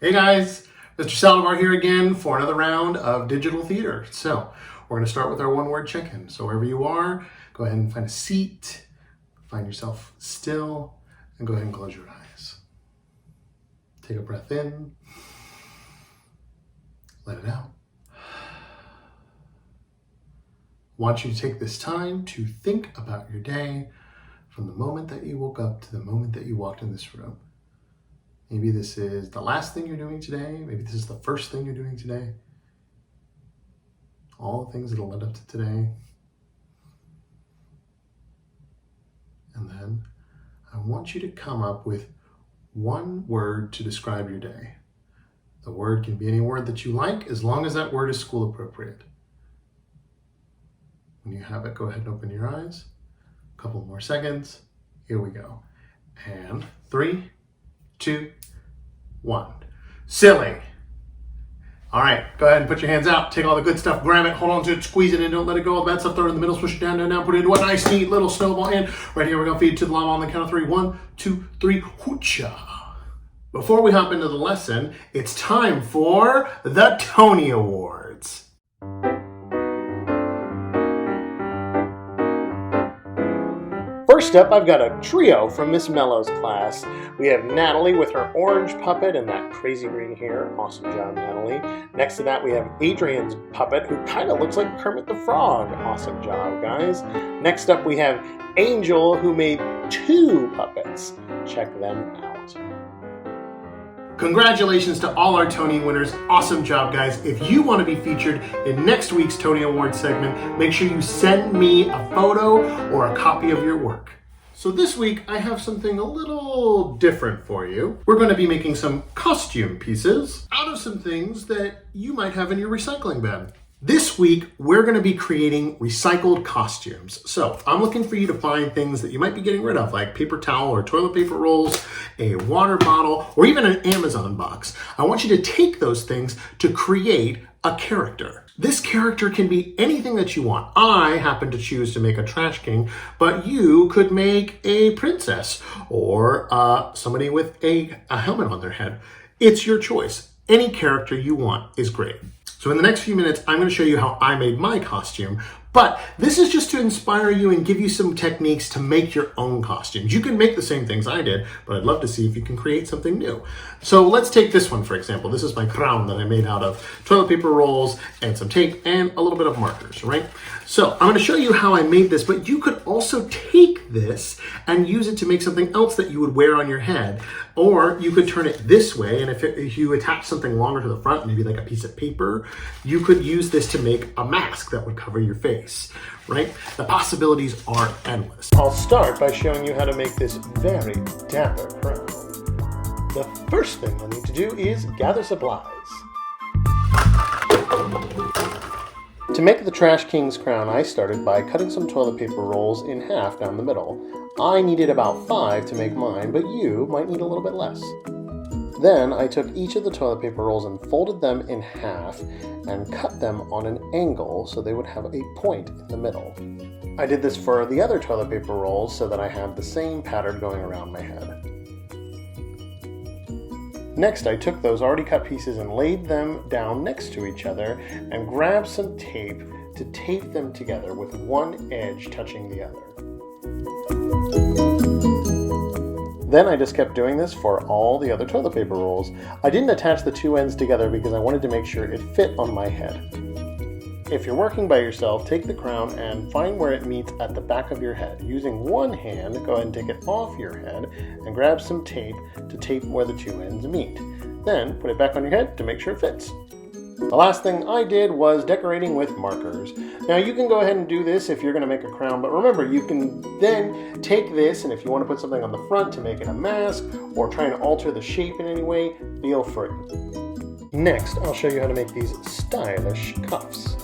Hey guys, Mr.Saldivar here again for another round of digital theater. So we're going to start with our one-word check-in. So wherever you are, go ahead and find a seat, find yourself still, and go ahead and close your eyes. Take a breath in, let it out. I want you to take this time to think about your day from the moment that you woke up to the moment that you walked in this room. Maybe this is the last thing you're doing today. Maybe this is the first thing you're doing today. All the things that will lead up to today. And then I want you to come up with one word to describe your day. The word can be any word that you like, as long as that word is school appropriate. When you have it, go ahead and open your eyes. A couple more seconds. Here we go. And 3, 2, 1. Silly. All right, go ahead and put your hands out. Take all the good stuff, grab it, hold on to it, squeeze it in, don't let it go. All the bad stuff, throw it in the middle, swish it down, put it into a nice, neat little snowball. And right here, we're going to feed it to the lava on the count of 3. 1, 2, 3, hoocha. Before we hop into the lesson, it's time for the Tony Awards. First up, I've got a trio from Miss Mellow's class. We have Natalie with her orange puppet and that crazy green hair. Awesome job, Natalie. Next to that, we have Adrian's puppet, who kind of looks like Kermit the Frog. Awesome job, guys. Next up, we have Angel, who made 2 puppets. Check them out. Congratulations to all our Tony winners. Awesome job, guys. If you want to be featured in next week's Tony Awards segment, make sure you send me a photo or a copy of your work. So this week, I have something a little different for you. We're going to be making some costume pieces out of some things that you might have in your recycling bin. This week, we're going to be creating recycled costumes. So I'm looking for you to find things that you might be getting rid of, like paper towel or toilet paper rolls, a water bottle, or even an Amazon box. I want you to take those things to create a character. This character can be anything that you want. I happen to choose to make a trash king, but you could make a princess or somebody with a helmet on their head. It's your choice. Any character you want is great. So in the next few minutes, I'm going to show you how I made my costume, but this is just to inspire you and give you some techniques to make your own costumes. You can make the same things I did, but I'd love to see if you can create something new. So let's take this one, for example. This is my crown that I made out of toilet paper rolls and some tape and a little bit of markers, right? So I'm going to show you how I made this, but you could also take this and use it to make something else that you would wear on your head. Or you could turn it this way, and if you attach something longer to the front, maybe like a piece of paper, you could use this to make a mask that would cover your face, right? The possibilities are endless. I'll start by showing you how to make this very dapper crown. The first thing you'll need to do is gather supplies. To make the Trash King's crown, I started by cutting some toilet paper rolls in half down the middle. I needed about 5 to make mine, but you might need a little bit less. Then I took each of the toilet paper rolls and folded them in half and cut them on an angle so they would have a point in the middle. I did this for the other toilet paper rolls so that I have the same pattern going around my head. Next, I took those already cut pieces and laid them down next to each other and grabbed some tape to tape them together with one edge touching the other. Then I just kept doing this for all the other toilet paper rolls. I didn't attach the 2 ends together because I wanted to make sure it fit on my head. If you're working by yourself, take the crown and find where it meets at the back of your head. Using one hand, go ahead and take it off your head and grab some tape to tape where the 2 ends meet. Then put it back on your head to make sure it fits. The last thing I did was decorating with markers. Now you can go ahead and do this if you're going to make a crown, but remember you can then take this and if you want to put something on the front to make it a mask or try and alter the shape in any way, feel free. Next, I'll show you how to make these stylish cuffs.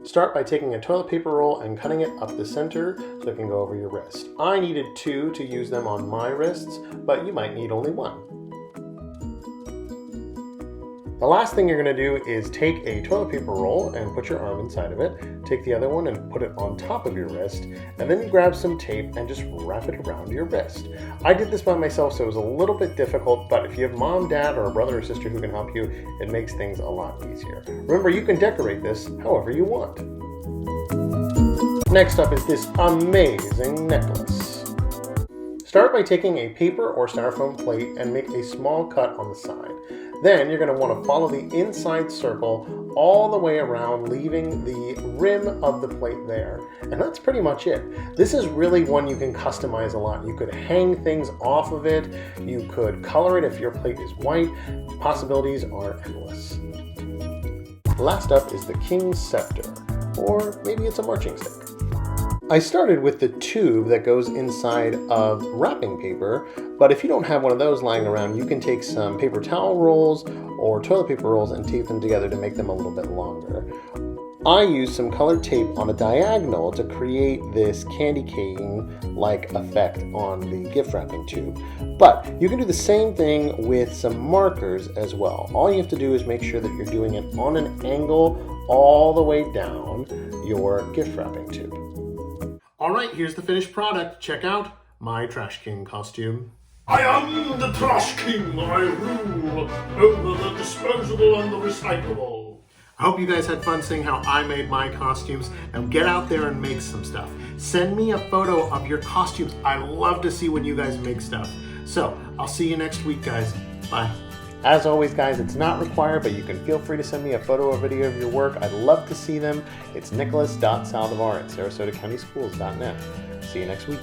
Start by taking a toilet paper roll and cutting it up the center so it can go over your wrist. I needed 2 to use them on my wrists, but you might need only 1. The last thing you're going to do is take a toilet paper roll and put your arm inside of it. Take the other one and put it on top of your wrist. And then you grab some tape and just wrap it around your wrist. I did this by myself, so it was a little bit difficult, but if you have mom, dad, or a brother or sister who can help you, it makes things a lot easier. Remember, you can decorate this however you want. Next up is this amazing necklace. Start by taking a paper or styrofoam plate and make a small cut on the side. Then you're going to want to follow the inside circle all the way around, leaving the rim of the plate there. And that's pretty much it. This is really one you can customize a lot. You could hang things off of it. You could color it if your plate is white. Possibilities are endless. Last up is the King's Scepter, or maybe it's a marching stick. I started with the tube that goes inside of wrapping paper, but if you don't have one of those lying around, you can take some paper towel rolls or toilet paper rolls and tape them together to make them a little bit longer. I used some colored tape on a diagonal to create this candy cane-like effect on the gift wrapping tube. But you can do the same thing with some markers as well. All you have to do is make sure that you're doing it on an angle all the way down your gift wrapping tube. All right, here's the finished product. Check out my Trash King costume. I am the Trash King. I rule over the disposable and the recyclable. I hope you guys had fun seeing how I made my costumes. Now get out there and make some stuff. Send me a photo of your costumes. I love to see when you guys make stuff. So I'll see you next week, guys. Bye. As always, guys, it's not required, but you can feel free to send me a photo or video of your work. I'd love to see them. It's Nicholas.Saldivar at SarasotaCountySchools.net. See you next week.